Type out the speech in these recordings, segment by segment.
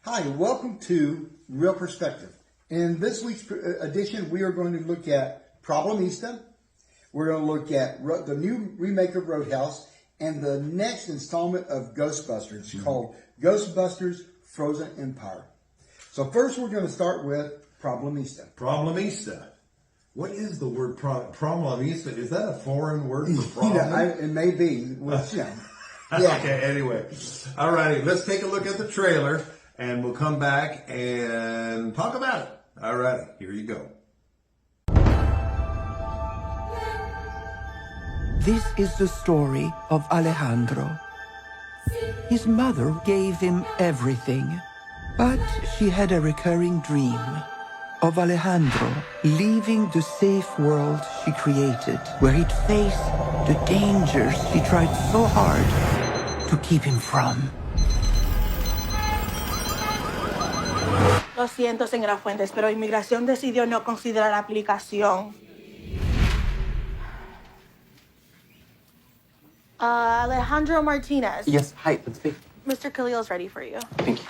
Hi, welcome to Real Perspective. In this week's edition, we are going to look at Problemista. We're going to look at the new remake of Roadhouse and the next installment of Ghostbusters called Ghostbusters Frozen Empire. So first, we're going to start with Problemista. Problemista. What is the word problemista? Is that a foreign word for problem? It may be. Which, yeah. Okay, anyway. All righty, let's take a look at the trailer, and we'll come back and talk about it. All righty, here you go. This is the story of Alejandro. His mother gave him everything, but she had a recurring dream of Alejandro leaving the safe world she created, where he'd face the dangers she tried so hard to keep him from. Lo siento, señora Fuentes, pero Inmigración decidió no considerar la aplicación. Alejandro Martinez. Yes, hi, let's speak. Mr. Khalil's ready for you. Thank you.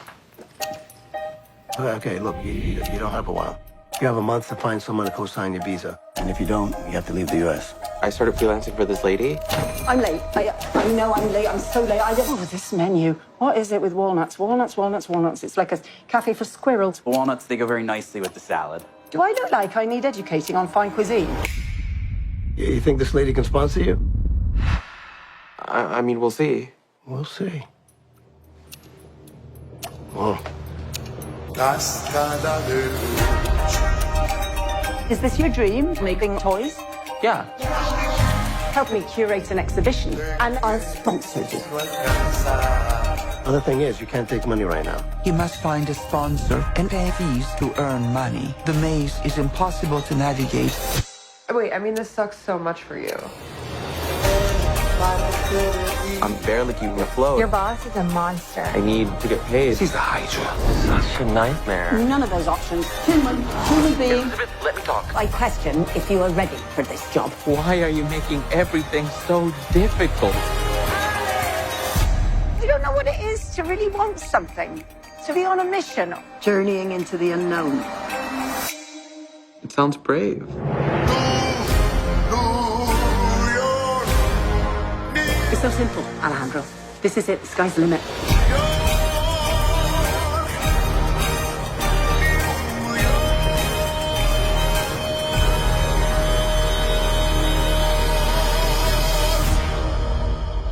Okay, look, you don't have a while. You have a month to find someone to co-sign your visa. And if you don't, you have to leave the U.S. I started freelancing for this lady. I'm late. I know I'm late. I'm so late. This menu. What is it with walnuts? Walnuts, walnuts, walnuts. It's like a cafe for squirrels. Walnuts, they go very nicely with the salad. Do I look like I need educating on fine cuisine? You think this lady can sponsor you? I mean, we'll see. We'll see. Well, Is this your dream, making toys? Yeah. Help me curate an exhibition, and I'll sponsor you. other thing is, you can't take money right now. He must find a sponsor and pay fees to earn money. The maze is impossible to navigate. Wait, I mean, this sucks so much for you. I'm barely keeping afloat. Your boss is a monster. I need to get paid. She's a Hydra. Such a nightmare. None of those options. Human being. Elizabeth, let me talk. I question if you are ready for this job. Why are you making everything so difficult? You don't know what it is to really want something. To be on a mission. Journeying into the unknown. It sounds brave. It's so simple, Alejandro. This is it. The sky's the limit.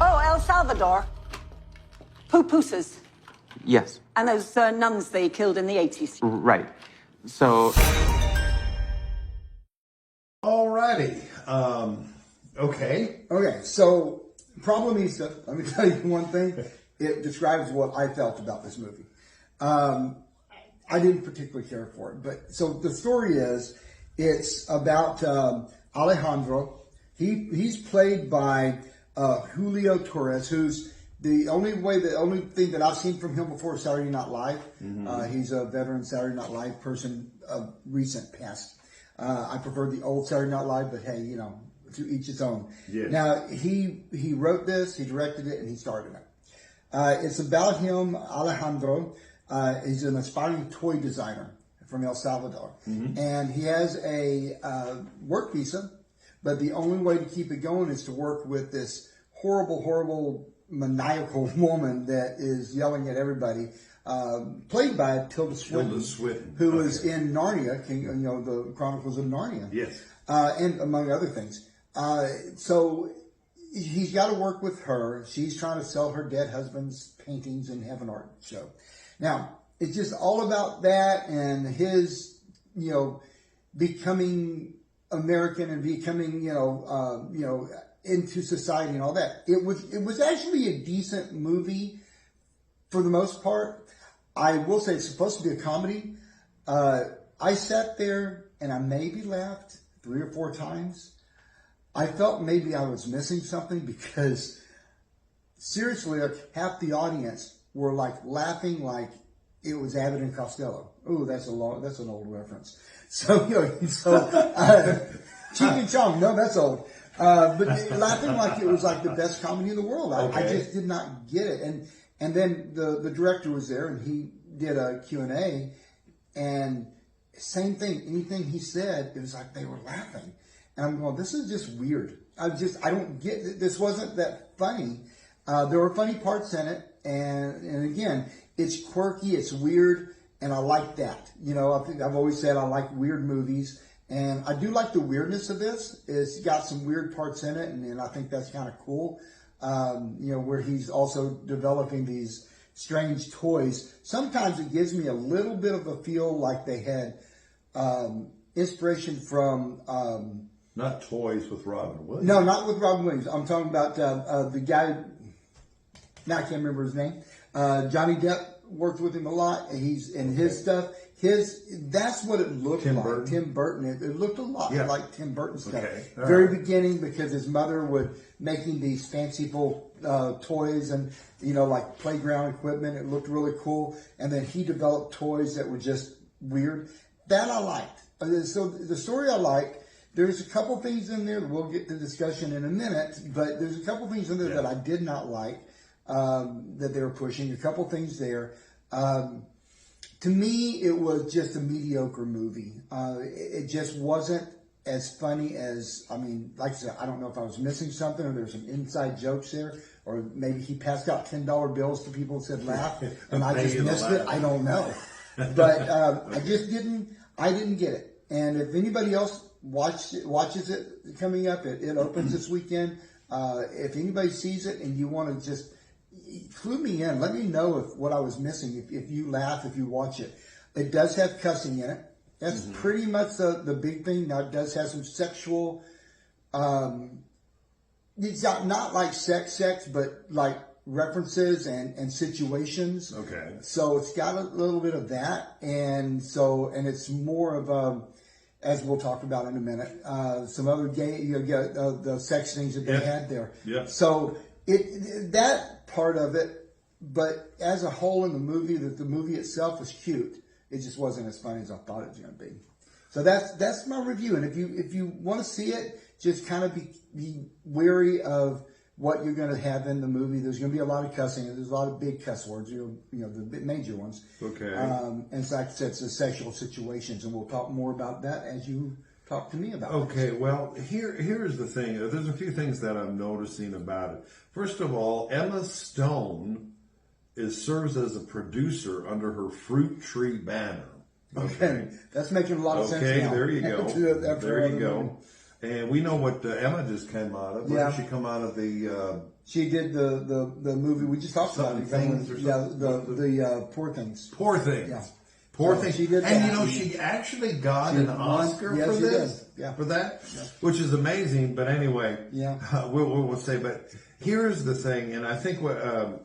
Oh, El Salvador. Pupusas. Yes, And those nuns they killed in the 80s. right. So, All righty. Okay. Okay, so Problemista, let me tell you one thing. It describes what I felt about this movie. I didn't particularly care for it, but so the story is, it's about Alejandro. He's played by Julio Torres, who's the only thing that I've seen from him before is Saturday Night Live. He's a veteran Saturday Night Live person of recent past. I prefer the old Saturday Night Live, but hey, you know, to each its own. Yes. Now, he wrote this, he directed it, and he starred in it. It's about him, Alejandro. He's an aspiring toy designer from El Salvador. And he has a work visa, but the only way to keep it going is to work with this horrible, maniacal woman that is yelling at everybody, played by Tilda Swinton, who is in Narnia, the Chronicles of Narnia. Yes. And among other things. So he's got to work with her. She's trying to sell her dead husband's paintings and have an art show. Now, it's just all about that and his, becoming American and becoming, into society and all that. It was actually a decent movie for the most part. I will say it's supposed to be a comedy. I sat there and I maybe laughed 3 or 4 times. I felt maybe I was missing something because seriously, like half the audience were like laughing like it was Abbott and Costello. Ooh, that's an old reference. So, Cheech and Chong, no, that's old. But laughing like it was like the best comedy in the world. I just did not get it. And then the director was there and he did a Q&A, and same thing. Anything he said, it was like they were laughing. And I'm going, this is just weird. I don't get, this wasn't that funny. There were funny parts in it. And again, it's quirky, it's weird, and I like that. You know, I've always said I like weird movies. And I do like the weirdness of this. It's got some weird parts in it, and I think that's kind of cool. You know, where he's also developing these strange toys. Sometimes it gives me a little bit of a feel like they had inspiration from... Not Toys with Robin Williams. No, not with Robin Williams. I'm talking about the guy, now I can't remember his name. Johnny Depp worked with him a lot, and he's in his stuff. That's what it looked like. Burton. Tim Burton. It looked a lot like Tim Burton stuff. Okay. Very beginning, because his mother would making these fanciful toys and, you know, like playground equipment. It looked really cool. And then he developed toys that were just weird. That I liked. So the story I liked. There's a couple things in there, we'll get to discussion in a minute, but there's a couple things in there that I did not like, that they were pushing. A couple things there. To me, it was just a mediocre movie. It just wasn't as funny as, I mean, like I said, I don't know if I was missing something or there's some inside jokes there, or maybe he passed out $10 bills to people and said laugh, and I just missed it. I don't know. But I didn't get it. And if anybody else watches it coming up, it opens this weekend. If anybody sees it and you want to just clue me in, let me know what I was missing. If you laugh, if you watch it, it does have cussing in it. That's pretty much the big thing. Now it does have some sexual. It's not like sex, but like references and situations. Okay. So it's got a little bit of that, and it's more of as we'll talk about in a minute, some other gay, the sex things that they had there. Yeah. So that part of it, but as a whole in the movie, the movie itself was cute. It just wasn't as funny as I thought it was going to be. So that's my review. And if you want to see it, just kind of be wary of what you're going to have in the movie. There's going to be a lot of cussing. There's a lot of big cuss words, you know, the major ones. Okay. And like I said, it's the sexual situations, and we'll talk more about that as you talk to me about it. Okay, well, here's the thing. There's a few things that I'm noticing about it. First of all, Emma Stone serves as a producer under her Fruit Tree banner. Okay. That's making a lot of sense now. Okay, there you go. There you go. Movie. And we know what Emma just came out of. Where did she come out of the... She did the movie we just talked about. Things or something? The Poor Things. Poor Things. Yeah. Poor Things. She did and that. you know, she actually got an Oscar for this. Yeah. For that, which is amazing. But anyway, we'll say. But here's the thing, and I think a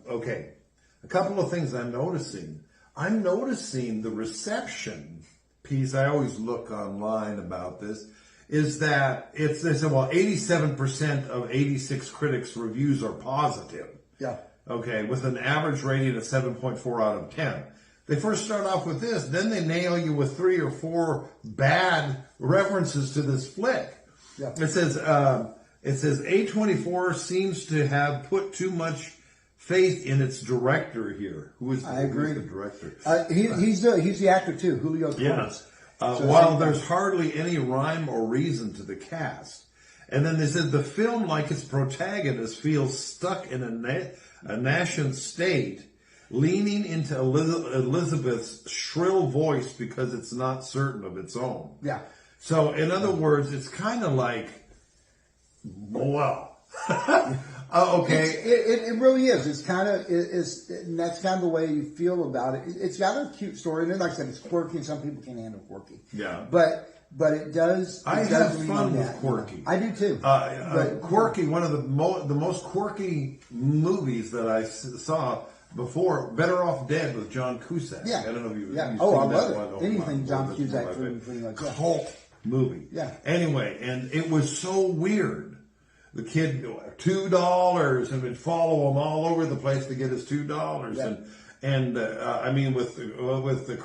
couple of things I'm noticing. I'm noticing the reception piece. I always look online about this. Is that they said, well, 87% of 86 critics' reviews are positive. Yeah. Okay, with an average rating of 7.4 out of 10. They first start off with this, then they nail you with 3 or 4 bad references to this flick. Yeah. It says A24 seems to have put too much faith in its director here. Who is I agree. the director? He's the actor too, Julio Torres. Yes. While there's hardly any rhyme or reason to the cast. And then they said the film, like its protagonist, feels stuck in a nascent state, leaning into Elizabeth's shrill voice because it's not certain of its own. Yeah. So, in other words, it's kind of like, wow. Okay. It really is. It's kind of, and that's kind of the way you feel about it. It's got a cute story, and then, like I said, it's quirky, and some people can't handle quirky. Yeah. But it does. I have fun with quirky. I do too. Quirky, one of the most quirky movies that I saw before, Better Off Dead with John Cusack. Yeah. I don't know if you've I seen love that it. one. Anything John Cusack, pretty much. Cult movie. Yeah. Anyway, and it was so weird. The kid, $2, and would follow him all over the place to get his $2. Yeah. And I mean, with the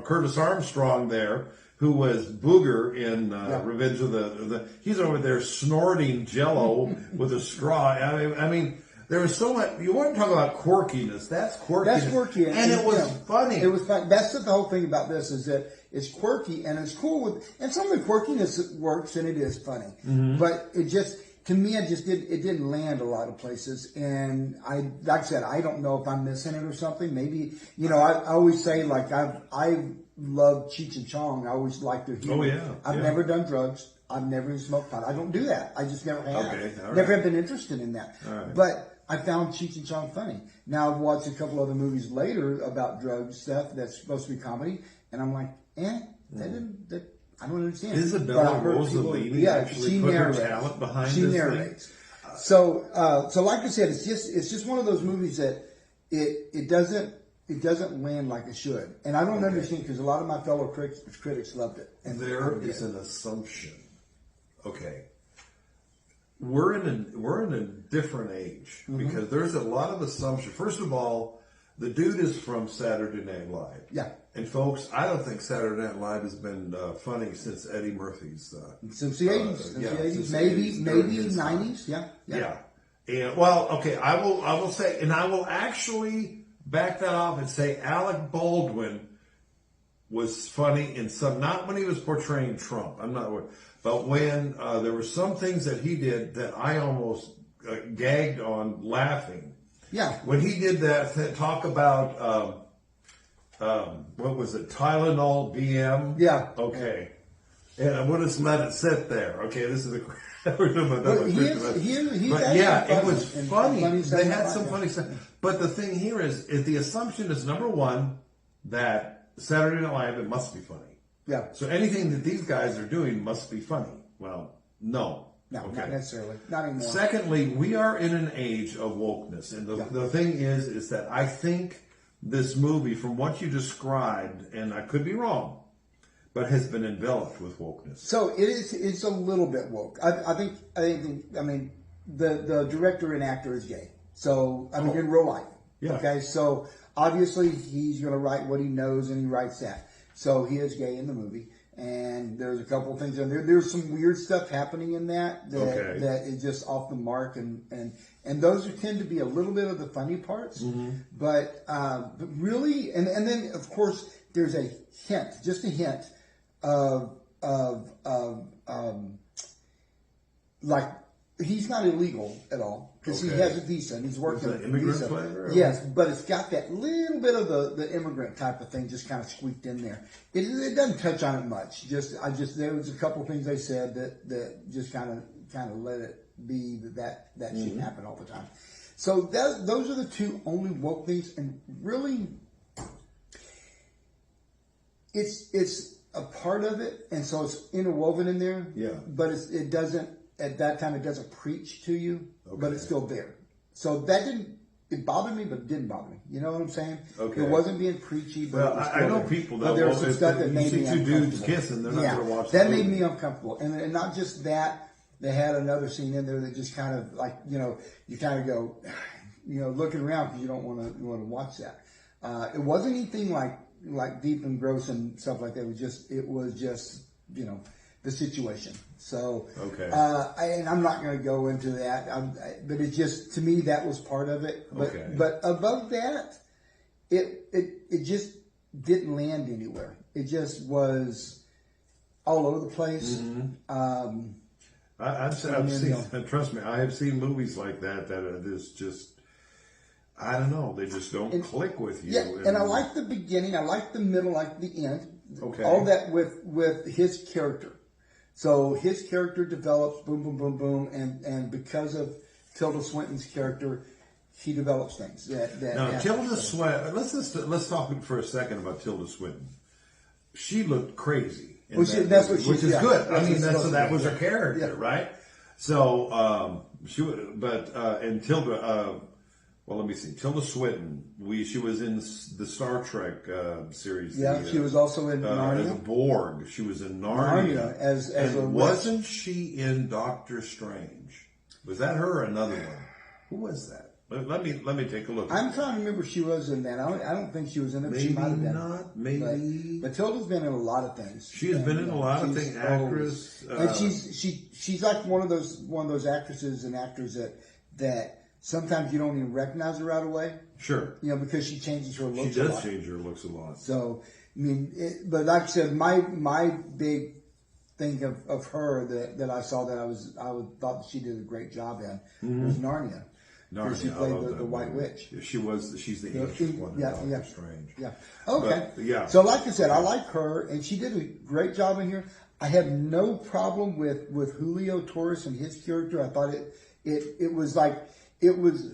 Curtis Armstrong there, who was Booger in Revenge of the, he's over there snorting Jello with a straw. I mean, There was so much. You want to talk about quirkiness? That's quirkiness. That's quirky, and it was funny. It was fun. That's the whole thing about this is that it's quirky and it's cool with, and some of the quirkiness works and it is funny. But it just, to me, it didn't land a lot of places. And like I said, I don't know if I'm missing it or something. Maybe, I always say like I love Cheech and Chong. I always like their humor. Oh yeah. I've never done drugs. I've never even smoked pot. I don't do that. I just never have. Okay, all right. Never have been interested in that. All right. But I found Cheech and Chong funny. Now I've watched a couple other movies later about drug stuff that's supposed to be comedy, and I'm like, I don't understand. Isabella Rossellini actually put her talent behind she this narrates. thing. So like I said, it's just one of those movies that it doesn't land like it should, and I don't understand because a lot of my fellow critics loved it. And there is an assumption. Okay. We're in a different age because there's a lot of assumption. First of all, the dude is from Saturday Night Live. Yeah. And folks, I don't think Saturday Night Live has been funny since Eddie Murphy's. Since the 80s. Since the 80s. Maybe 90s. Yeah. And well, okay, I will say, and I will actually back that off and say Alec Baldwin was funny in some, not when he was portraying Trump. I'm not worried. But when there were some things that he did that I almost gagged on laughing. Yeah. When he did that talk about, what was it, Tylenol BM? Yeah. Okay. And I would just let it sit there. Okay, this is a... But yeah, it was funny. They had some funny stuff. But the thing here is the assumption is, number one, that Saturday Night Live, it must be funny. Yeah. So anything that these guys are doing must be funny. Well, no. No, okay. Not necessarily. Not anymore. Secondly, we are in an age of wokeness. And the thing is that I think this movie, from what you described, and I could be wrong, but has been enveloped with wokeness. So it's a little bit woke. I think the director and actor is gay. So, in real life. Yeah. Okay, so obviously he's going to write what he knows and he writes that. So he is gay in the movie. And there's a couple of things in there. There's some weird stuff happening in that is just off the mark, and those tend to be a little bit of the funny parts. But really, and then of course there's a hint, just a hint of like he's not illegal at all because he has a visa and he's working an immigrant visa. flavor? Yes, but it's got that little bit of the immigrant type of thing just kind of squeaked in there. It doesn't touch on it much. There was a couple of things they said that just kind of let it be that shouldn't happen all the time. So those are the two only woke things, and really, it's a part of it, and so it's interwoven in there. Yeah. But it doesn't. At that time, it doesn't preach to you, but it's still there. So it bothered me, but it didn't bother me. You know what I'm saying? Okay. It wasn't being preachy, but Well, it was I know there. people that But there was some stuff that you made see me two dudes uncomfortable. kissing, they're not going to watch that the made movie. me uncomfortable. And not just that, they had another scene in there that just kind of like, you kind of go, looking around because you don't want to watch that. It wasn't anything like deep and gross and stuff like that. It was just the situation. So, okay. And I'm not going to go into that, but it just, to me, that was part of it. But, Okay. but above that, it just didn't land anywhere. It just was all over the place. I've seen, trust me, I have seen movies like that is just, I don't know, they just don't click with you. Yeah, and I like the beginning, I like the middle, I like the end. Okay. All that with his character. So his character develops, boom, boom, boom, boom, and because of Tilda Swinton's character, he develops things that Now, happen. Tilda Swinton, let's talk for a second about Tilda Swinton. She looked crazy. Well, that's what she, which is yeah, good. that's I mean, what that was her character, Yeah. right? So, and Tilda, well, let me see. Tilda Swinton, she was in the Star Trek series. Yeah, she was also in Narnia. As a Borg. She was in Narnia. as a wasn't she in Doctor Strange? Was that her or another one? Who was that? Let me take a look. I'm trying to remember if she was in that. I don't think she was in it. She Maybe might have been. not. Maybe. But Tilda's been in a lot of things. She has been in a lot of things. Actress. And she's like one of those actresses and actors that sometimes you don't even recognize her right away. Sure. You know, because she changes her looks She a does lot. change her looks a lot. So, I mean, but like I said, my big thing of her that I saw that I thought that she did a great job in was Narnia. Where she Narnia, I played love the that White movie. Witch. She's the ancient one in Doctor Strange. Yeah. Okay. But, yeah. So like I said, I like her, and she did a great job in here. I have no problem with Julio Torres and his character. I thought it was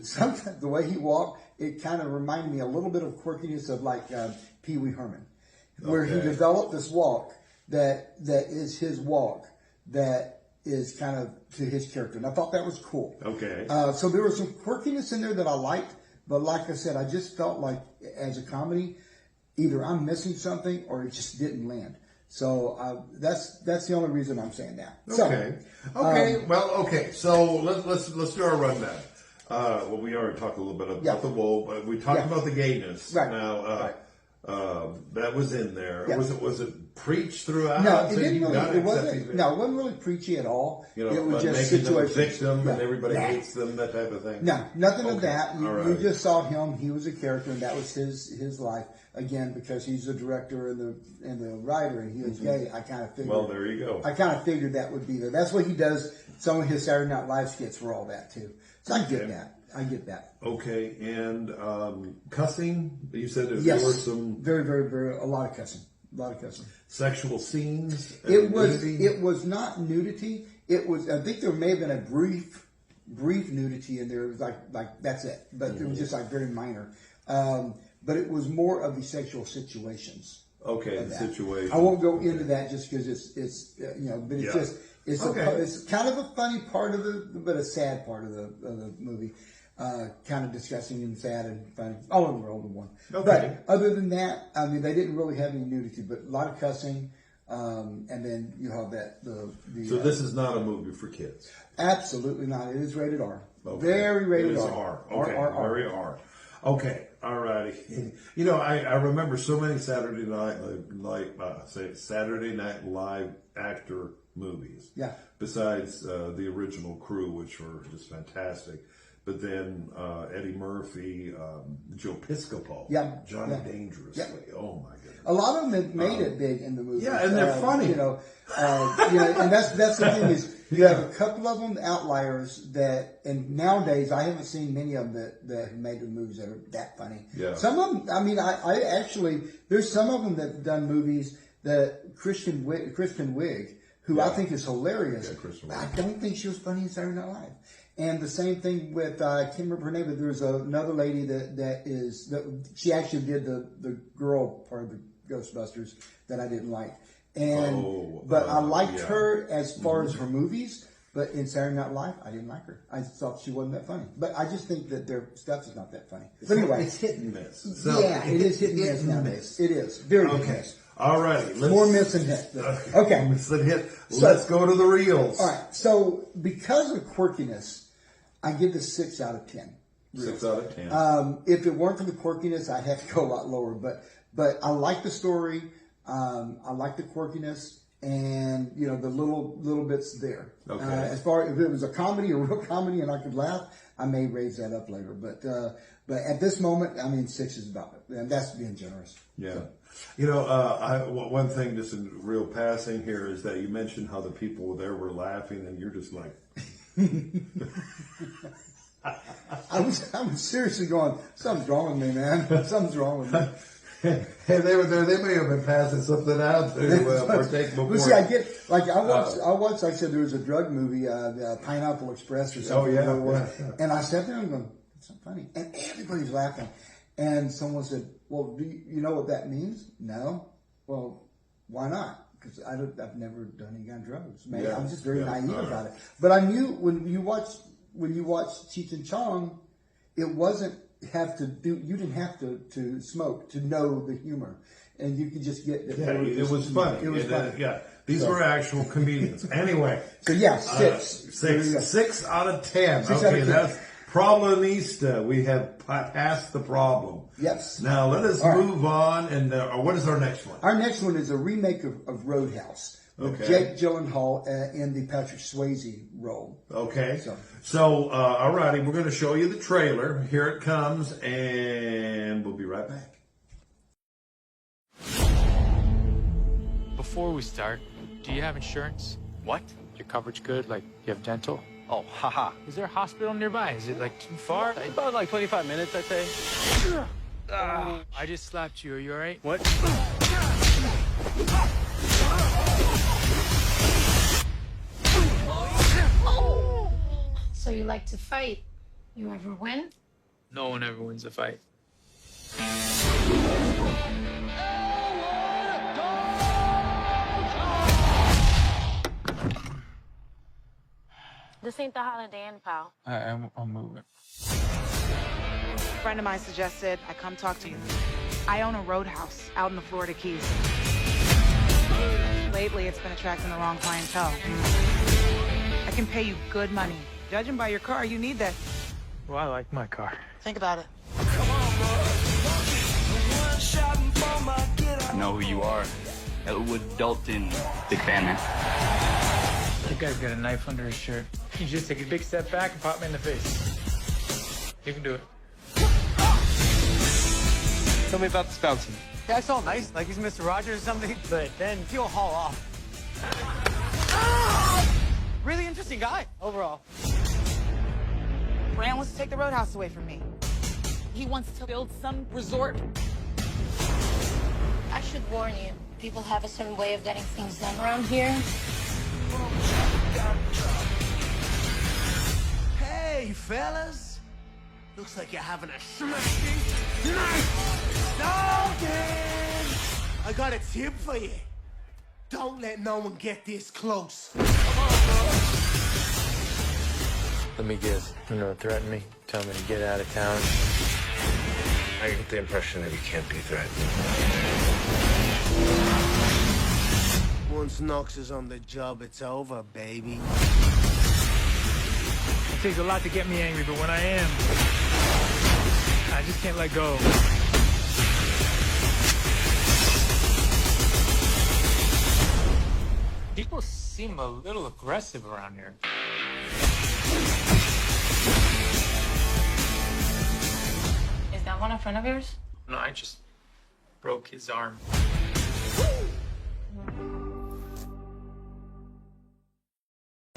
sometimes the way he walked, it kind of reminded me a little bit of quirkiness of like Pee Wee Herman, where he developed this walk that is his walk that is kind of to his character. And I thought that was cool. Okay. So there was some quirkiness in there that I liked, but like I said, I just felt like as a comedy, either I'm missing something or it just didn't land. So that's the only reason I'm saying that. Okay. So, So let's do our rundown. Well, we already talked a little bit about the wool, but we talked about the gayness. Right. Now, that was in there. Yeah. Was it preached throughout? no, it So didn't you really. got It wasn't. accepting- No, it wasn't really preachy at all. You know, it was just making them a situations. victim and Yeah. everybody Yeah. hates them, that type of thing. No, nothing of Okay. that. All You right. just saw him. He was a character, and that was his life. Again, because he's the director and the writer, and he was gay. I kind of figured. Well, there you go. I kind of figured that would be there. That's what he does. Some of his Saturday Night Live skits were all that too. So I get that. I get that. Okay, and cussing. You said there Yes, were some very, very, very a lot of cussing. A lot of cussing. sexual scenes. It was. nudity? It was not nudity. It was. I think there may have been a brief nudity in there. It was like that's it. But it was just like very minor. But it was more of the sexual situations. Okay, of the that. situation. I won't go into that just because it's but it's Yeah. just it's Okay. it's kind of a funny part of but a sad part of the movie. Kind of disgusting and sad and funny. All in the world in one. Okay. But other than that, I mean, they didn't really have any nudity, but a lot of cussing. And then you have the So this is not a movie for kids. absolutely not. It is rated R. Okay. Very rated It is R. Okay, very R. Okay, all righty. You know, I remember so many Saturday Night Live actor movies. Yeah. Besides the original crew, which were just fantastic. But then Eddie Murphy, Joe Piscopo, Yeah. Johnny Yeah. Dangerously. Yeah. Oh my goodness. A lot of them have made it big in the movie. Yeah, and they're funny. You know, and that's the thing is you have a couple of them outliers that, and nowadays I haven't seen many of them that have made the movies that are that funny. Yeah. Some of them, I mean, I actually there's some of them that have done movies that Kristen Wiig, who I think is hilarious. Yeah, Kristen but Wiig. I don't think she was funny in Saturday Night Live. And the same thing with I can't remember her name, but there's another lady that she actually did the girl part of the Ghostbusters that I didn't like. And but I liked her as far as her movies, but in Saturday Night Live I didn't like her. I thought she wasn't that funny. But I just think that their stuff is not that funny. But anyway, It's hit and miss. So, yeah, it is hit and miss nowadays. It is very hit and miss. All righty. More miss than hit. Okay. Miss than hit. So- Let's go to the reels. All right. So because of quirkiness, I give this 6 out of 10. 6 out of 10. If it weren't for the quirkiness, I'd have to go a lot lower. But I like the story. I like the quirkiness, and the little bits there. Okay. As far if it was a comedy, a real comedy, and I could laugh, I may raise that up later. But at this moment, I mean, 6 is about it, and that's being generous. Yeah. So, One thing just in real passing here is that you mentioned how the people there were laughing, and you're just like, I was seriously going, something's wrong with me, man. Something's wrong with me. hey, they were there. They may have been passing something out to partake before. Well, see, I get I watched. Like I said, there was a drug movie, Pineapple Express or something. Oh, yeah, where it was. yeah. And I sat there and going, "It's not funny," and everybody's laughing. And someone said, "Well, do you know what that means?" No. Well, why not? Because I've never done any kind of drugs. Man, Yeah, I'm just very yeah, naive all right. about it. But I knew when you watch Cheech and Chong, it wasn't you didn't have to smoke to know the humor, and you could just get that. Yeah, it was funny. It was funny. Yeah, these were actual comedians. Anyway, So yeah, 6. There you go. 6 out of 10. 6 out of 10. That's problemista. We have passed the problem. Yes. Now let us All right. move on. And what is our next one? Our next one is a remake of Roadhouse with Okay. Jake Gyllenhaal in the Patrick Swayze role. Okay. So, alrighty, we're going to show you the trailer. Here it comes, and we'll be right back. Before we start, do you have insurance? What? Your coverage good? Like, you have dental? Oh, haha. Is there a hospital nearby? Is it, like, too far? About like 25 minutes, I'd say. I just slapped you. Are you all right? What? So you like to fight? You ever win? No one ever wins a fight. This ain't the Holiday Inn, pal. I'm moving. A friend of mine suggested I come talk to you. I own a roadhouse out in the Florida Keys. Lately, it's been attracting the wrong clientele. I can pay you good money. Judging by your car, you need that. Well, I like my car. Think about it. I know who you are. Elwood Dalton. Big fan, man. That guy's got a knife under his shirt. You just take a big step back and pop me in the face. You can do it. Tell me about this bouncer. That's all nice, like he's Mr. Rogers or something, but then he'll haul off. Really interesting guy, overall. Brand wants to take the roadhouse away from me. He wants to build some resort. I should warn you. People have a certain way of getting things done around here. Hey, fellas. Looks like you're having a smashing night. Dalton! I got a tip for you. Don't let no one get this close. Let me guess. You know, threaten me, tell me to get out of town. I get the impression that you can't be threatened. Once Knox is on the job, it's over, baby. It takes a lot to get me angry, but when I am, I just can't let go. People seem a little aggressive around here. Is that one in front of yours? No, I just broke his arm.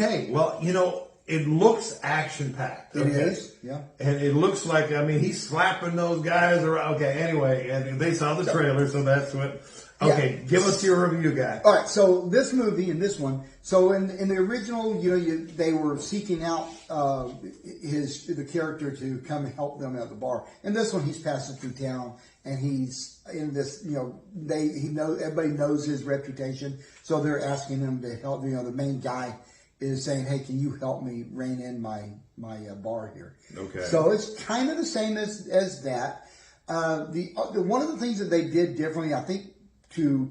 Okay, well, you know, it looks action-packed. It is, yeah. And it looks like, I mean, he's slapping those guys around. Okay, anyway, and they saw the trailer, so that's what... Okay, Yeah. give us your review, guy. All right, so this movie and this one. So in the original, they were seeking out the character to come and help them at the bar. In this one, he's passing through town, and he's in this. Everybody knows his reputation, so they're asking him to help. The main guy is saying, "Hey, can you help me rein in my bar here?" Okay. So it's kind of the same as that. The one of the things that they did differently, I think, to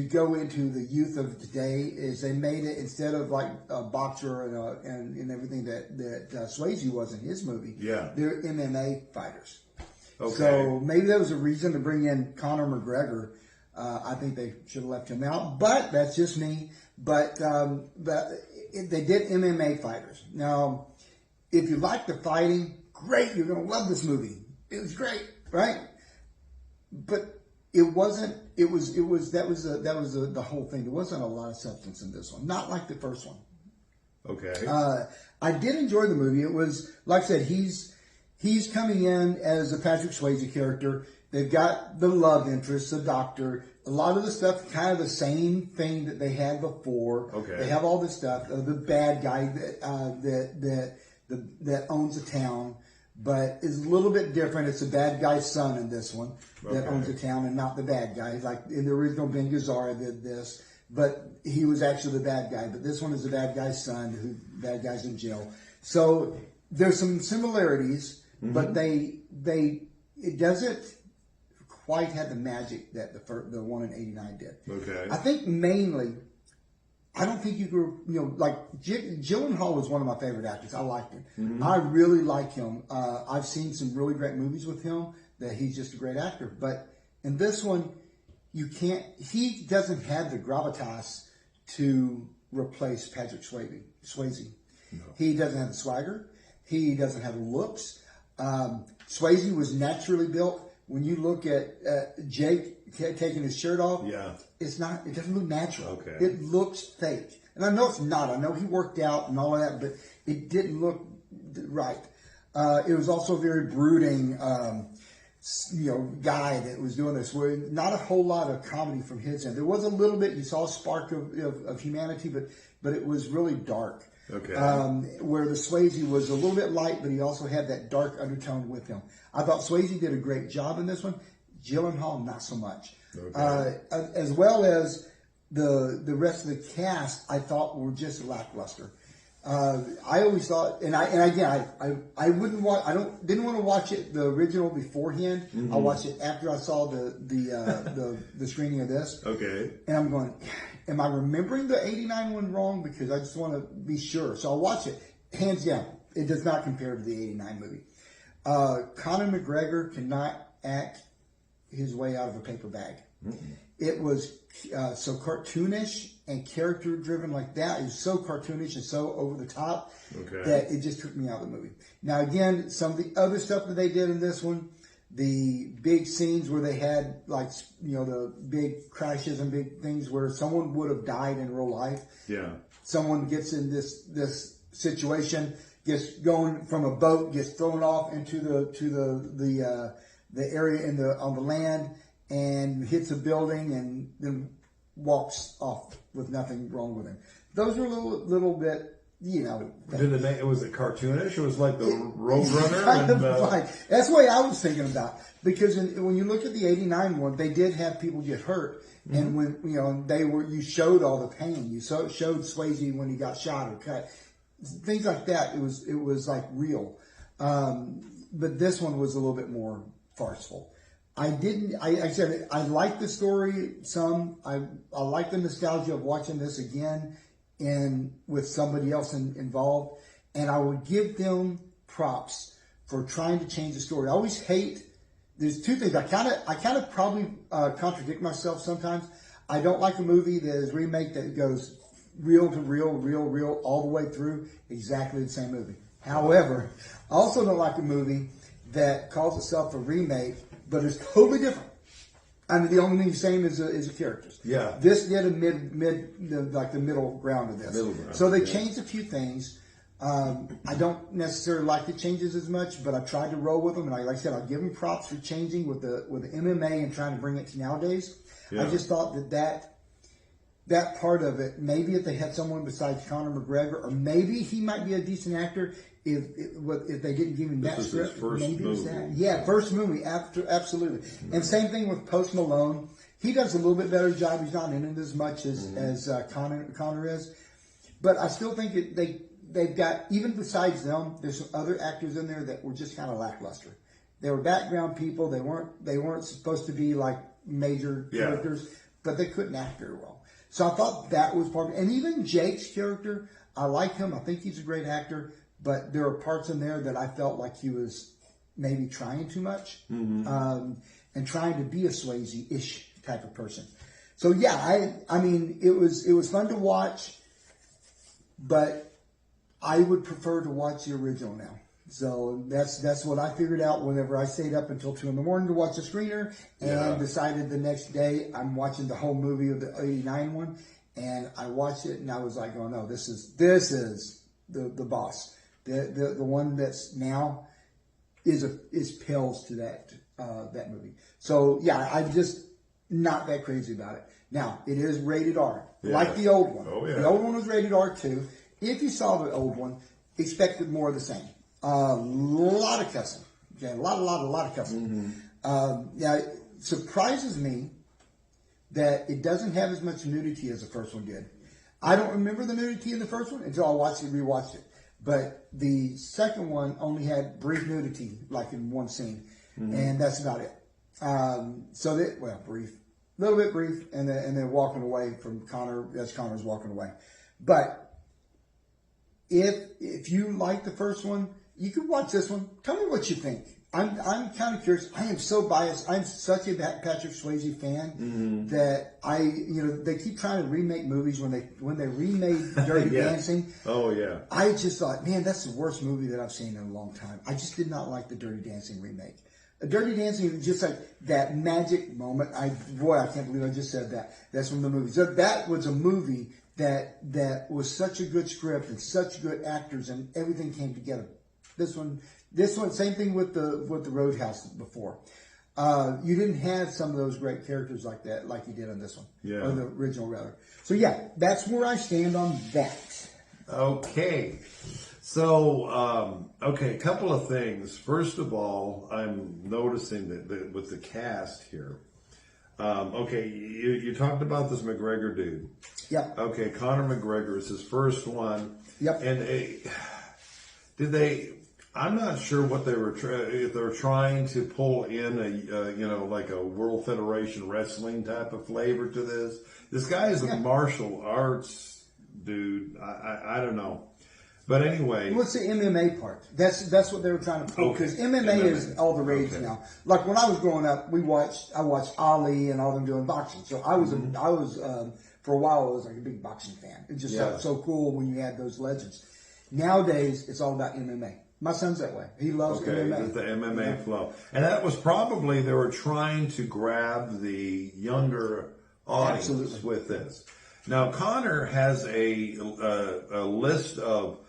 go into the youth of today, is they made it, instead of like a boxer and everything that Swayze was in his movie. Yeah. They're MMA fighters. Okay. So maybe there was a reason to bring in Conor McGregor. I think they should have left him out, but that's just me. But they did MMA fighters. Now, if you like the fighting, great. You're going to love this movie. It was great, right? But it wasn't. That was the whole thing. There wasn't a lot of substance in this one. Not like the first one. Okay. I did enjoy the movie. It was, like I said, he's coming in as a Patrick Swayze character. They've got the love interest, the doctor. A lot of the stuff, kind of the same thing that they had before. Okay. They have all this stuff. The bad guy that owns a town, but is a little bit different. It's the bad guy's son in this one that owns a town, and not the bad guy. Like in the original, Ben Gazzara did this, but he was actually the bad guy. But this one is the bad guy's son, who bad guy's in jail. So there's some similarities, but it doesn't quite have the magic that the one in '89 did. Okay. I think mainly, I don't think you could, like Gyllenhaal was one of my favorite actors. I liked him. Mm-hmm. I really like him. I've seen some really great movies with him that he's just a great actor. But in this one, he doesn't have the gravitas to replace Patrick Swayze. No. He doesn't have the swagger. He doesn't have the looks. Swayze was naturally built. When you look at Jake taking his shirt off, it doesn't look natural. Okay. It looks fake. And I know it's not. I know he worked out and all of that, but it didn't look right. It was also a very brooding, guy that was doing this. Where not a whole lot of comedy from his end. There was a little bit. You saw a spark of humanity, but it was really dark. Okay. Where the Swayze was a little bit light, but he also had that dark undertone with him. I thought Swayze did a great job in this one. Gyllenhaal, not so much. Okay. As well as the rest of the cast, I thought were just lackluster. I always thought, and again, I didn't want to watch it the original beforehand. Mm-hmm. I watched it after I saw the screening of this. Okay. And I'm going, am I remembering the '89 one wrong? Because I just want to be sure. So I'll watch it. Hands down, it does not compare to the '89 movie. Conor McGregor cannot act his way out of a paper bag. Mm-hmm. It was so cartoonish and character driven like that. It was so cartoonish and so over the top that it just took me out of the movie. Now again, some of the other stuff that they did in this one, the big scenes where they had the big crashes and big things where someone would have died in real life. Yeah. Someone gets in this situation, gets going from a boat, gets thrown off into the area on the land, and hits a building and then walks off with nothing wrong with him. Those were a little bit, Was it cartoonish? It was like the Roadrunner? That's the way I was thinking about. Because when you look at the '89 one, they did have people get hurt. Mm-hmm. And when, you showed all the pain. You showed Swayze when he got shot or cut. Things like that. It was like real. But this one was a little bit more farceful. I said I liked the story some. I like the nostalgia of watching this again and with somebody else involved. And I would give them props for trying to change the story. I always hate, there's two things. I kind of probably contradict myself sometimes. I don't like a movie that is remake that goes reel to reel all the way through exactly the same movie. However, I also don't like a movie that calls itself a remake but it's totally different. I mean, the only thing the same is the characters. Yeah. This did a the middle ground of this. So they changed a few things. I don't necessarily like the changes as much, but I tried to roll with them. And like I said, I'll give them props for changing with the MMA and trying to bring it to nowadays. Yeah. I just thought that part of it, maybe if they had someone besides Conor McGregor, or maybe he might be a decent actor. If they didn't give him that script, maybe it was that. Yeah, first movie, absolutely. Mm-hmm. And same thing with Post Malone. He does a little bit better job. He's not in it as much as Conor is. But I still think they've got, even besides them, there's some other actors in there that were just kind of lackluster. They were background people. They weren't supposed to be like major characters, but they couldn't act very well. So I thought that was part of it. And even Jake's character, I like him. I think he's a great actor. But there are parts in there that I felt like he was maybe trying too much and trying to be a Swayze-ish type of person. So yeah, I mean, it was fun to watch, but I would prefer to watch the original now. So that's what I figured out whenever I stayed up until 2 a.m. to watch the screener and decided the next day I'm watching the whole movie of the '89 one, and I watched it and I was like, oh no, this is the boss. The one that's now is pales to that movie. So yeah, I'm just not that crazy about it. Now it is rated R, like the old one. Oh, yeah. The old one was rated R too. If you saw the old one, expected more of the same. A lot of cussing. Okay, a lot of cussing. Mm-hmm. It surprises me that it doesn't have as much nudity as the first one did. I don't remember the nudity in the first one until I rewatched it. But the second one only had brief nudity, like in one scene, and that's about it. Brief, a little bit brief, and then walking away from Conor as Conor's walking away. But if you like the first one, you could watch this one. Tell me what you think. I'm kind of curious. I am so biased. I'm such a Patrick Swayze fan that they keep trying to remake movies. When they remade Dirty Dancing, oh yeah, I just thought, man, that's the worst movie that I've seen in a long time. I just did not like the Dirty Dancing remake. Dirty Dancing is just like that magic moment. I can't believe I just said that. That's from the movie. So that was a movie that was such a good script and such good actors, and everything came together. This one, same thing with the Roadhouse before. You didn't have some of those great characters like that, like you did on this one, or the original rather. So yeah, that's where I stand on that. Okay. So, a couple of things. First of all, I'm noticing that with the cast here. You talked about this McGregor dude. Yep. Okay, Conor McGregor is his first one. Yep. And I'm not sure what if they were trying to pull in like a World Federation Wrestling type of flavor to this. This guy is a martial arts dude. I don't know. But anyway, what's the MMA part? That's what they were trying to pull, because MMA is all the rage now. Like when I was growing up, I watched Ali and all them doing boxing. So I was for a while I was like a big boxing fan. It just felt so cool when you had those legends. Nowadays, it's all about MMA. My son's that way. He loves MMA. The MMA flow, and that was probably they were trying to grab the younger audience with this. Now Conor has a list of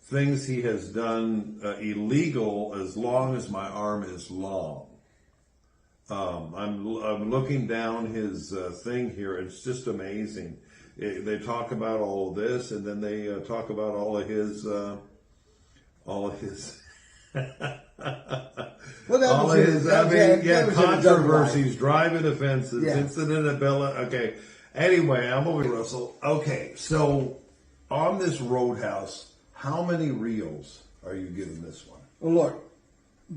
things he has done illegal as long as my arm is long. I'm looking down his thing here. It's just amazing. They talk about all of this, and then they talk about all of his controversies, driving offenses, incident at Bella. Okay. Anyway, I'm over Russell. Okay, so on this Roadhouse, how many reels are you giving this one? Well, look,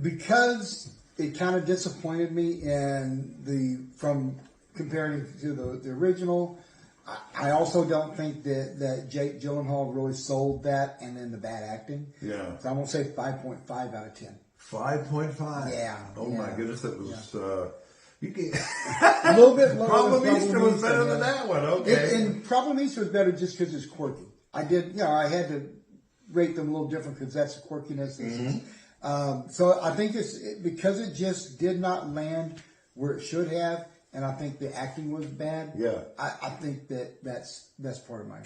because it kind of disappointed me from comparing to the original. I also don't think that Jake Gyllenhaal really sold that, and then the bad acting. Yeah. So I'm gonna say 5.5 out of 10. 5.5. Yeah. Oh my goodness, that was. You can a little bit lower. Problem Easter was better than that one. Okay. And Problem Easter was better just because it's quirky. I had to rate them a little different because that's the quirkiness. So I think it's because it just did not land where it should have, and I think the acting was bad. Yeah. I think that's part of my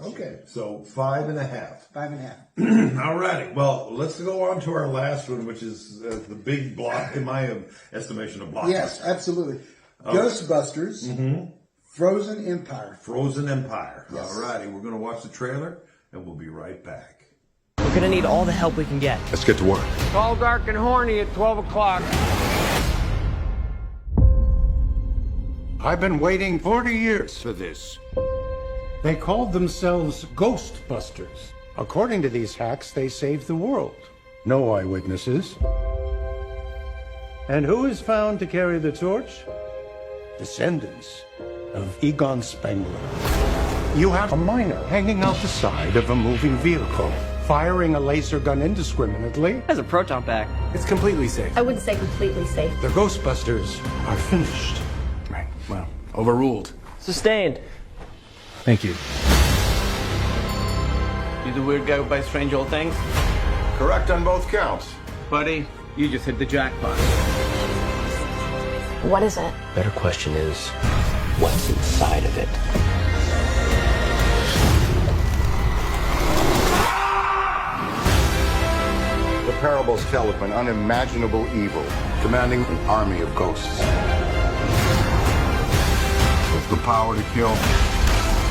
okay. So 5.5. 5.5. All righty. Well, let's go on to our last one, which is the big block, in my estimation, of blockbuster. Yes, absolutely. Ghostbusters. Frozen Empire. Frozen Empire. Yes. All righty. We're going to watch the trailer, and we'll be right back. We're gonna need all the help we can get. Let's get to work. All dark and horny at 12 o'clock. I've been waiting 40 years for this. They called themselves Ghostbusters. According to these hacks, they saved the world. No eyewitnesses. And who is found to carry the torch? Descendants of Egon Spengler. You have a miner hanging out the side of a moving vehicle, firing a laser gun indiscriminately. Has a proton pack. It's completely safe. I wouldn't say completely safe. The Ghostbusters are finished. Right, well, overruled. Sustained. Thank you. You the weird guy who buys strange old things? Correct on both counts. Buddy, you just hit the jackpot. What is it? Better question is, what's inside of it? The parables tell of an unimaginable evil commanding an army of ghosts. With the power to kill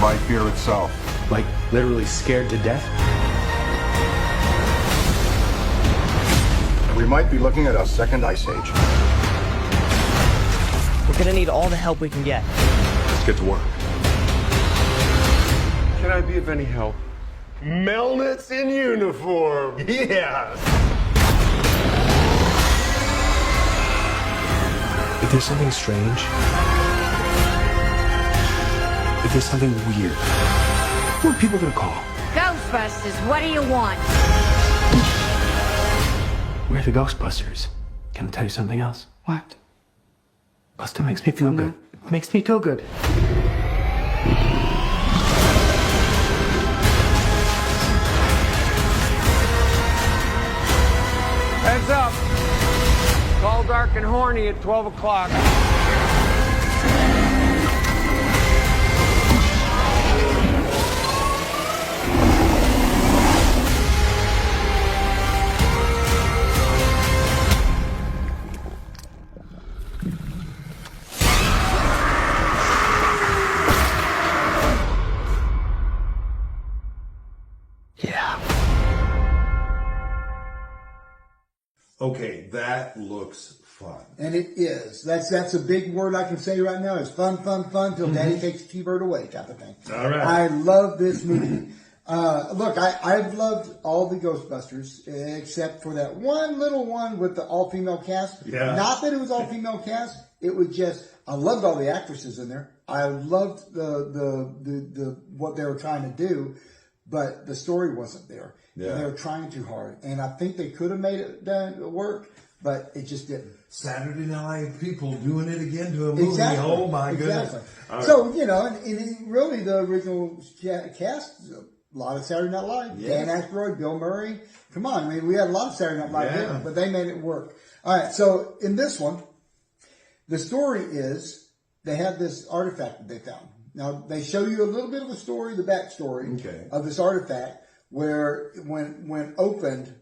by fear itself. Like, literally scared to death? We might be looking at a second ice age. We're gonna need all the help we can get. Let's get to work. Can I be of any help? Melnitz in uniform. Yes. If there's something strange, if there's something weird, who are people gonna call? Ghostbusters, what do you want? We're the Ghostbusters. Can I tell you something else? What? Buster makes me feel good. It makes me feel good. Heads up. Tall, dark, and horny at 12 o'clock. Okay, that looks fun. And it is. That's a big word I can say right now. It's fun, fun, fun till Daddy takes T-Bird away type of thing. All right. I love this movie. Look, I've loved all the Ghostbusters except for that one little one with the all-female cast. Yeah. Not that it was all-female cast. It was just, I loved all the actresses in there. I loved the what they were trying to do, but the story wasn't there. Yeah. And they were trying too hard. And I think they could have made it work, but it just didn't. Saturday Night people doing it again to a movie. Exactly. Oh my goodness. Exactly. So, you know, and really the original cast, a lot of Saturday Night Live. Yes. Dan Aykroyd, Bill Murray. Come on. I mean, we had a lot of Saturday Night Live Yeah. here, but they made it work. All right. So in this one, the story is they have this artifact that they found. Now, they show you a little bit of a story, the backstory of this artifact, where when opened,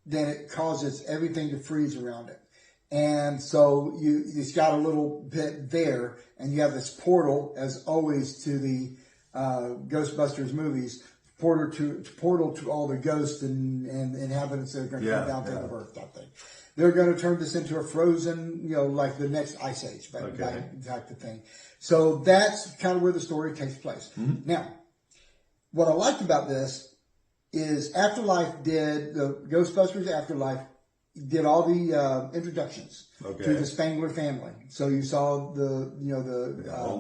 then it causes everything to freeze around it. And so it's got a little bit there, and you have this portal, as always, to the Ghostbusters movies, portal to all the ghosts and inhabitants that are going to come down to the Earth type thing. They're going to turn this into a frozen, you know, like the next ice age type of thing. So that's kind of where the story takes place. Mm-hmm. Now, what I liked about this is Afterlife did, the Ghostbusters Afterlife did all the introductions to the Spangler family. So you saw all the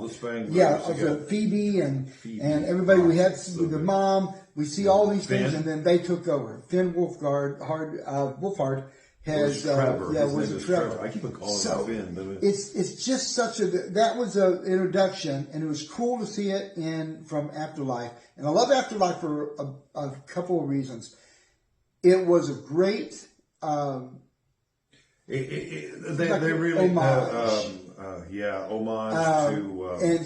Spanglers. Yeah, so Phoebe and everybody. We had the mom. We see all these things, and then they took over. Finn Wolfhard has Trevor. Was it Trevor? I keep on calling him Finn. It's just such that was an introduction, and it was cool to see it from Afterlife. And I love Afterlife for a couple of reasons. It was a great. They really homage. Homage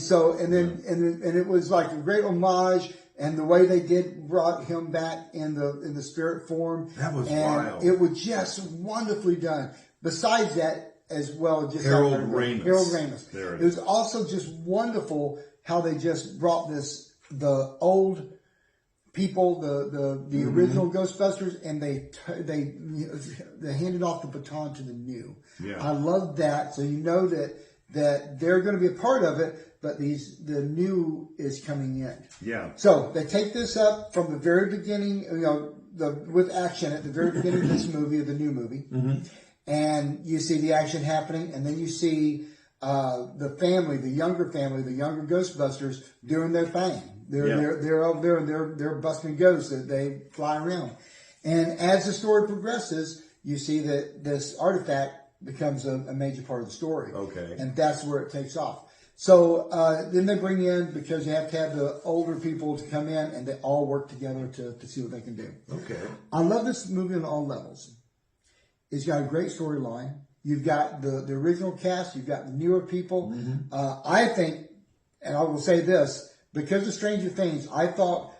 to and it was like a great homage, and the way they brought him back in the spirit form, that was wild. It was just wonderfully done. Besides that, as well, just Harold Ramis. It was also just wonderful how they just brought the old people, the original Ghostbusters, and they handed off the baton to the new. Yeah. I love that. So you know that they're going to be a part of it, but the new is coming in. Yeah. So they take this up from the very beginning, with action at the very beginning of this movie, the new movie, and you see the action happening, and then you see the family, the younger Ghostbusters doing their thing. They're over there and they're busting ghosts that they fly around. And as the story progresses, you see that this artifact becomes a major part of the story. Okay. And that's where it takes off. So then they bring in, because you have to have the older people to come in, and they all work together to see what they can do. Okay. I love this movie on all levels. It's got a great storyline. You've got the original cast. You've got the newer people. I think, and I will say this, because of Stranger Things, I thought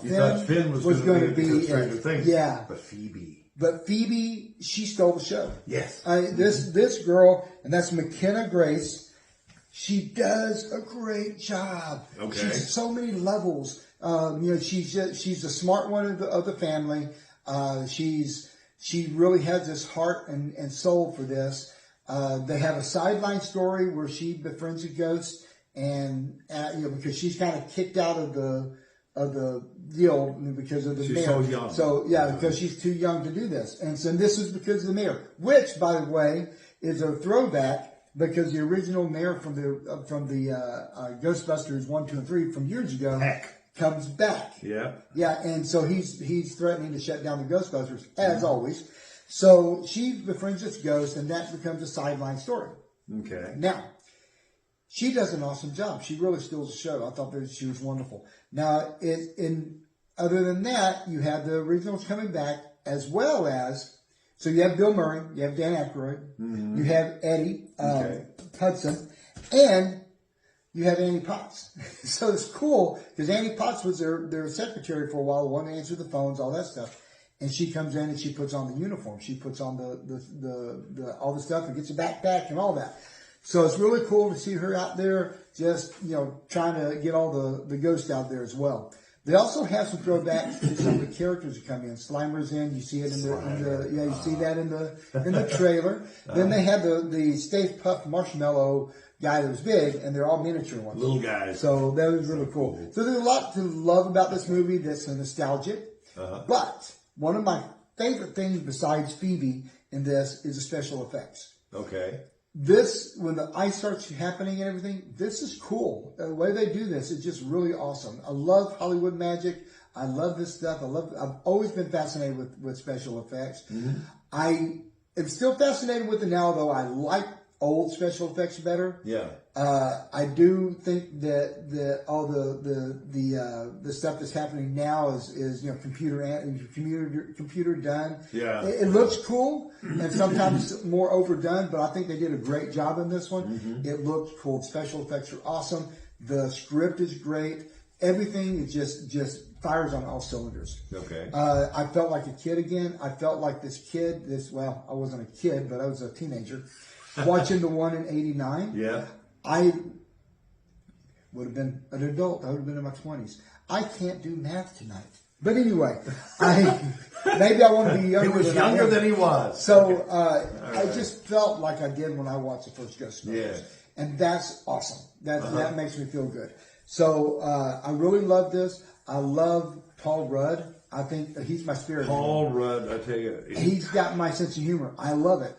Finn was going to be Stranger Things. Yeah. But Phoebe, she stole the show. Yes. This girl, and that's McKenna Grace, she does a great job. Okay. She's so many levels. She's the smart one of the family. She really has this heart and soul for this. They have a sideline story where she befriends a ghost. And because she's kind of kicked out of the deal because of the mayor. She's so young. So because she's too young to do this, and so this is because of the mayor, which, by the way, is a throwback, because the original mayor from the Ghostbusters 1, 2, and 3 from years ago comes back. Yeah. Yeah, and so he's threatening to shut down the Ghostbusters as always. So she befriends this ghost, and that becomes a sideline story. Okay. Now, she does an awesome job. She really steals the show. I thought that she was wonderful. Now, other than that, you have the originals coming back, as well as, so you have Bill Murray, you have Dan Aykroyd, you have Eddie Hudson, and you have Annie Potts. So it's cool, because Annie Potts was their secretary for a while, the one that answered the phones, all that stuff. And she comes in and she puts on the uniform. She puts on the all the stuff and gets a backpack and all that. So it's really cool to see her out there just, trying to get all the ghosts out there as well. They also have some throwbacks to some of the characters that come in. Slimer's in. You see it you see that in the trailer. Then they have the Stay Puft Marshmallow guy that was big, and they're all miniature ones. Little guys. So that was really cool. So there's a lot to love about this movie that's nostalgic. But one of my favorite things besides Phoebe in this is the special effects. Okay. This, when the ice starts happening and everything, this is cool. The way they do this is just really awesome. I love Hollywood magic. I love this stuff. I've always been fascinated with special effects. I am still fascinated with it now, though. I like old special effects better. Yeah. I do think that all the stuff that's happening now is computer done. Yeah. It looks cool and sometimes more overdone, but I think they did a great job in this one. It looked cool. Special effects are awesome. The script is great. Everything is just fires on all cylinders. Okay. I felt like a kid again. I felt like this kid. I wasn't a kid, but I was a teenager. Watching the one in '89, yeah, I would have been an adult. I would have been in my 20s. I can't do math tonight. But anyway, maybe I want to be younger. He was younger than he was. So I just felt like I did when I watched the first Ghostbusters. Yeah. And that's awesome. That makes me feel good. So I really love this. I love Paul Rudd. I think he's my spirit. Paul Rudd, I tell you. He's got my sense of humor. I love it.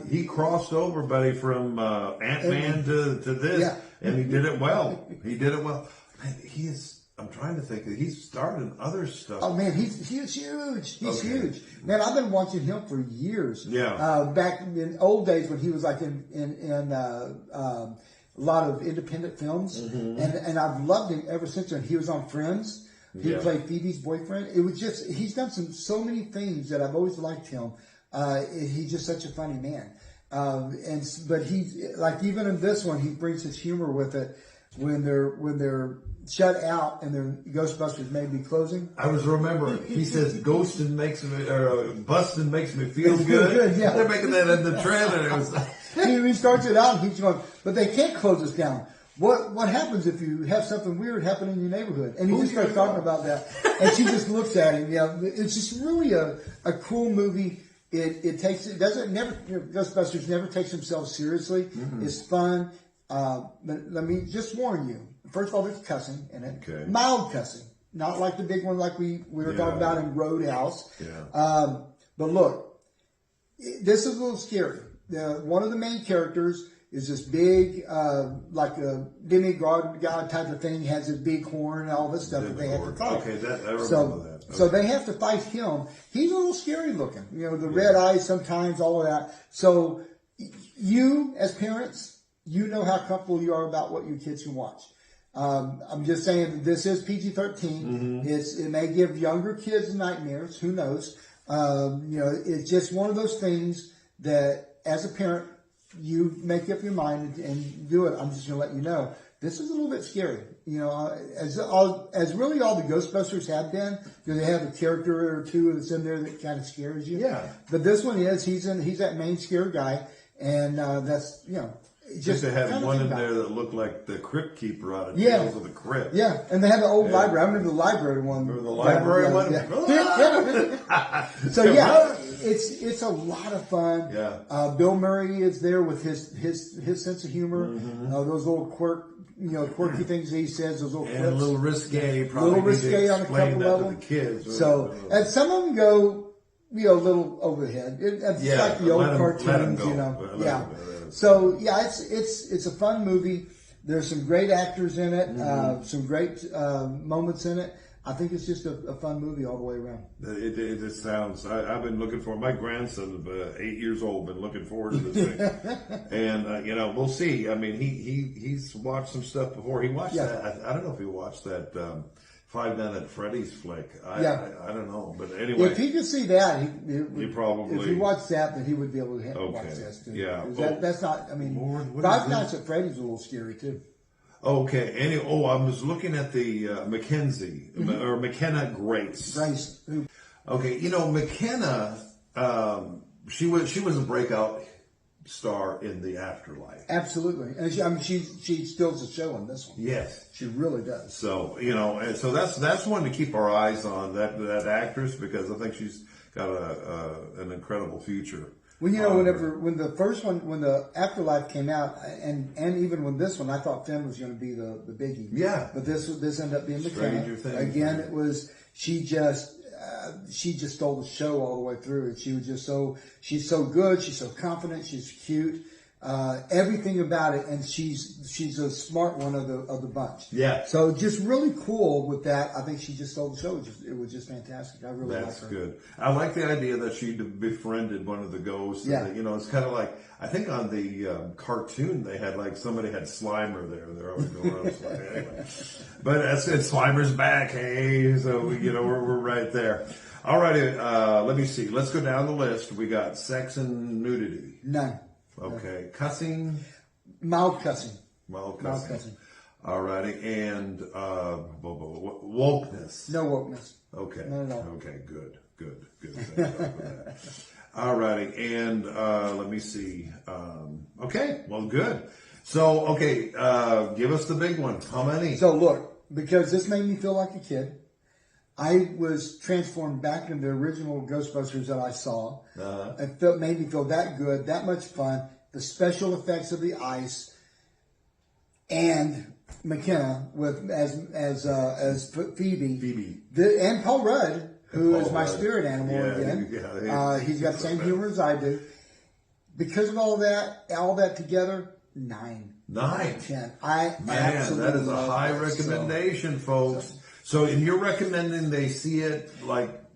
He crossed over, buddy, from Ant-Man to this, and he did it well. He did it well. Man, I'm trying to think. He's started other stuff. Oh, man, he's huge. He's huge. Man, I've been watching him for years. Yeah. Back in old days when he was like in a lot of independent films. And I've loved him ever since then. He was on Friends. He played Phoebe's boyfriend. It was just, he's done so many things that I've always liked him. He's just such a funny man. But he's like, even in this one, he brings his humor with it when they're shut out and their Ghostbusters may be closing. I was remembering, he says busting makes me feel good. Yeah. They're making that in the trailer. It was he starts it out and he's going, but they can't close us down. What happens if you have something weird happen in your neighborhood? And he just starts talking about that. And she just looks at him. Yeah, it's just really a cool movie. Ghostbusters never takes themselves seriously. It's fun. But let me just warn you. First of all, there's cussing in it. Okay. Mild cussing. Not like the big one like we were talking about in Roadhouse. Yeah. But look, this is a little scary. One of the main characters is this big, like a demigod god type of thing, has a big horn and all this stuff that they have to fight. Okay, I remember that. Okay. So they have to fight him. He's a little scary looking. The red eyes sometimes, all of that. So you, as parents, you know how comfortable you are about what your kids can watch. I'm just saying that this is PG-13. It may give younger kids nightmares. Who knows? It's just one of those things that, as a parent, you make up your mind and do it. I'm just going to let you know. This is a little bit scary. As really all the Ghostbusters have been, because they have a character or two that's in there that kind of scares you. Yeah. But this one he's that main scare guy, and that's just they had one in there that looked like the Crypt Keeper out of Tales of the Crypt. Yeah, and they had the old library. I remember the library one. Remember the library one? Yeah. So it's a lot of fun. Yeah. Bill Murray is there with his sense of humor. Those little quirky things that he says. Those little and clips. A little risque. Probably a little risque on a couple of them. The kids. So and some of them go a little over the head. It's like the old cartoons. So it's a fun movie. There's some great actors in it, some great moments in it. I think it's just a fun movie all the way around. It sounds. I've been looking for. My grandson, 8 years old, been looking forward to this thing, and we'll see. I mean, he's watched some stuff before. He watched that. I don't know if he watched that 5 Nights at Freddy's flick. I don't know, but anyway, if he could see that, he probably. If he watched that, then he would be able to watch this too. Yeah, that's not. I mean, Five Nights at Freddy's is a little scary too. Okay. I was looking at the Mackenzie or McKenna Grace. Okay, McKenna. She was a breakout star in The Afterlife. Absolutely, and she steals the show on this one. Yes, she really does. So and so that's one to keep our eyes on that actress, because I think she's got an incredible future. When when the first one, when the Afterlife came out, and even when this one, I thought Finn was going to be the biggie. Yeah. But this ended up being McKenna. Again, it was she just stole the show all the way through. And she's so good. She's so confident. She's cute. Everything about it, and she's a smart one of the bunch. Yeah. So just really cool with that. I think she just stole the show. It was just fantastic. I really like her. That's good. I like the idea that she befriended one of the ghosts. Yeah. And it's kind of like, I think on the cartoon they had somebody had Slimer there. They're always going around Slimer anyway. But that's it. Slimer's back. Hey, so we're right there. All righty. Let me see. Let's go down the list. We got sex and nudity. None. Okay. Cussing? Mild cussing. Mild cussing. Alrighty. And wokeness? No wokeness. Okay. No. Okay, good. Alrighty. And let me see. Okay, well, good. So, okay, give us the big one. How many? So, look, because this made me feel like a kid, I was transformed back into the original Ghostbusters that I saw. It made me feel that good, that much fun. The special effects of the ice, and McKenna as Phoebe, and Paul Rudd, who is my spirit animal again. He's got the same humor as I do. Because of all that together, 9. 9. 10. That is a high recommendation, folks. So, and you're recommending they see it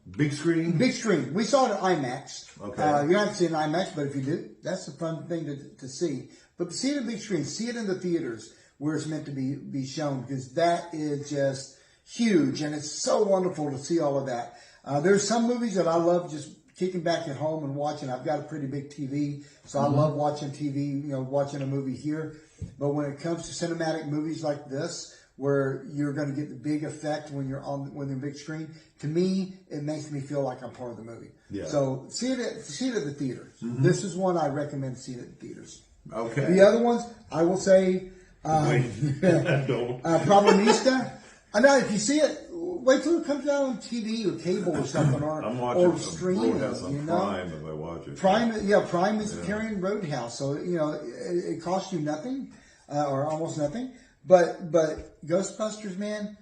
big screen? Big screen. We saw it at IMAX. Okay. You don't have to see it in IMAX, but if you do, that's a fun thing to see. But see it in big screen. See it in the theaters where it's meant to be shown, because that is just huge, and it's so wonderful to see all of that. There's some movies that I love just kicking back at home and watching. I've got a pretty big TV, so I love watching TV, watching a movie here. But when it comes to cinematic movies like this, where you're going to get the big effect when you're on the big screen, to me, it makes me feel like I'm part of the movie. Yeah. So see it at the theaters. Mm-hmm. This is one I recommend seeing at the theaters. Okay. The other ones, I will say, Problemista. I know if you see it, wait till it comes out on TV or cable or something, or streaming. Roadhouse on Prime if I watch it. Prime is carrying Roadhouse, so it costs you nothing or almost nothing. But Ghostbusters, man,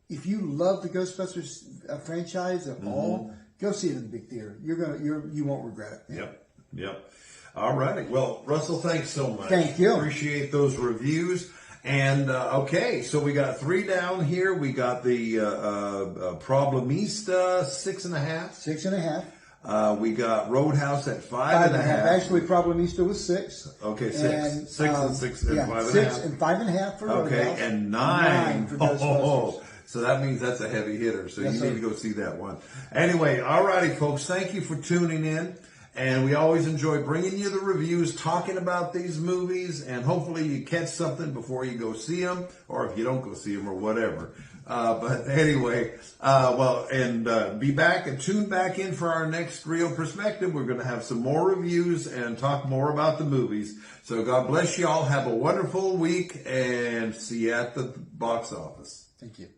if you love the Ghostbusters franchise at all, go see it in the big theater. You won't regret it. Yep. All righty. Well, Russell, thanks so much. Thank you. Appreciate those reviews. And okay, so we got 3 down here. We got the Problemista 6.5. 6.5. We got Roadhouse at 5.5. Actually, Problemista was 6. Okay, 6. And, 6 and 6 and 5.5. 6 and 5.5 for Roadhouse. Okay, and 9 for Ghostbusters. So that means that's a heavy hitter. So you need to go see that one. Anyway, all righty, folks. Thank you for tuning in. And we always enjoy bringing you the reviews, talking about these movies, and hopefully you catch something before you go see them, or if you don't go see them, or whatever. But anyway, be back and tune back in for our next Real Perspective. We're going to have some more reviews and talk more about the movies. So God bless you all. Have a wonderful week, and see you at the box office. Thank you.